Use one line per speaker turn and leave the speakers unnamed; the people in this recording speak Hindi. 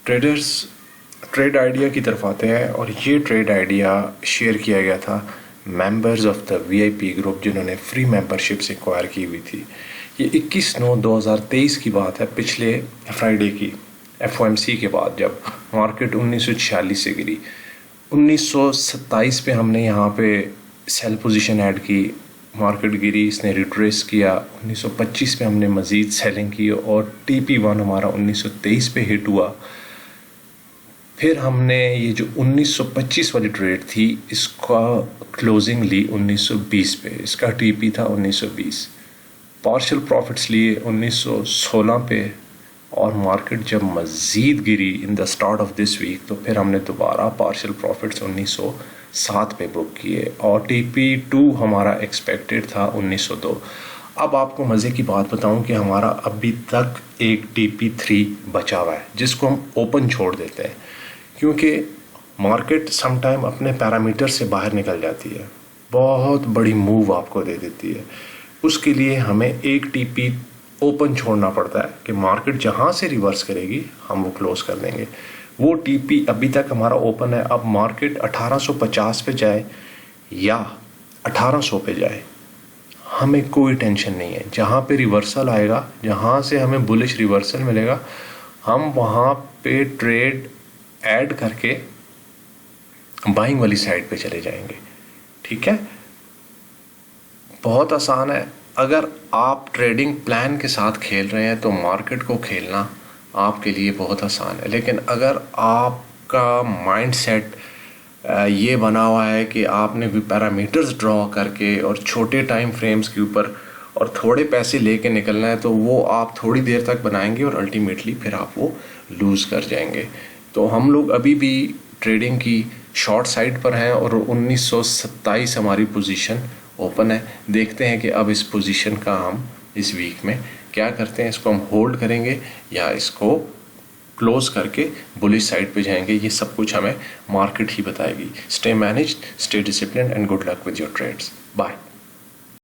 ट्रेडर्स ट्रेड आइडिया की तरफ आते हैं और ये ट्रेड आइडिया शेयर किया गया था members of the VIP group जिन्होंने फ्री मेंबरशिप से एक्वायर की हुई थी। ये 21/9/2023 की बात है, पिछले फ्राइडे की एफओएमसी के बाद जब मार्केट 1946 से गिरी। 1927 पे हमने यहाँ पे सेल पोजीशन ऐड की, मार्केट गिरी, इसने रिट्रेस किया। 1925 पे हमने मज़ीद सेलिंग की और TP1 हमारा 1923 पे हिट हुआ। फिर हमने ये जो 1925 वाली ट्रेड थी इसका क्लोजिंग ली 1920 पे, इसका TP था 1920। पार्शियल प्रॉफिट्स लिए 1916 पे और मार्केट जब मज़ीद गिरी in the start of this week तो फिर हमने दोबारा पार्शियल प्रॉफिट्स 1907 पे बुक किए और TP2 हमारा एक्सपेक्टेड था 1902। अब आपको मज़े की बात बताऊं कि हमारा अभी तक एक TP3 बचा हुआ है जिसको हम ओपन छोड़ देते हैं, क्योंकि मार्केट समटाइम अपने पैरामीटर से बाहर निकल जाती है, बहुत बड़ी मूव आपको दे देती है। उसके लिए हमें एक TP ओपन छोड़ना पड़ता है कि मार्केट जहाँ से रिवर्स करेगी हम वो क्लोज कर देंगे। वो TP अभी तक हमारा ओपन है। अब मार्केट 1850 पे जाए या 1800 पे जाए हमें कोई टेंशन नहीं है। जहाँ पे रिवर्सल आएगा, जहाँ से हमें बुलिश रिवर्सल मिलेगा, हम वहाँ पे ट्रेड ऐड करके बाइंग वाली साइड पे चले जाएंगे। ठीक है, बहुत आसान है। अगर आप ट्रेडिंग प्लान के साथ खेल रहे हैं तो मार्केट को खेलना आपके लिए बहुत आसान है। लेकिन अगर आपका माइंड सेट ये बना हुआ है कि आपने भी पैरामीटर्स ड्रॉ करके और छोटे टाइम फ्रेम्स के ऊपर और थोड़े पैसे लेके निकलना है, तो वो आप थोड़ी देर तक बनाएंगे और अल्टीमेटली फिर आप वो लूज़ कर जाएंगे। तो हम लोग अभी भी ट्रेडिंग की शॉर्ट साइड पर हैं और 1927 हमारी पोजीशन ओपन है। देखते हैं कि अब इस पोजीशन का हम इस वीक में क्या करते हैं। इसको हम होल्ड करेंगे या इसको क्लोज करके बुलिश साइड पे जाएंगे, ये सब कुछ हमें मार्केट ही बताएगी। Stay managed, stay disciplined and good luck with your trades. Bye.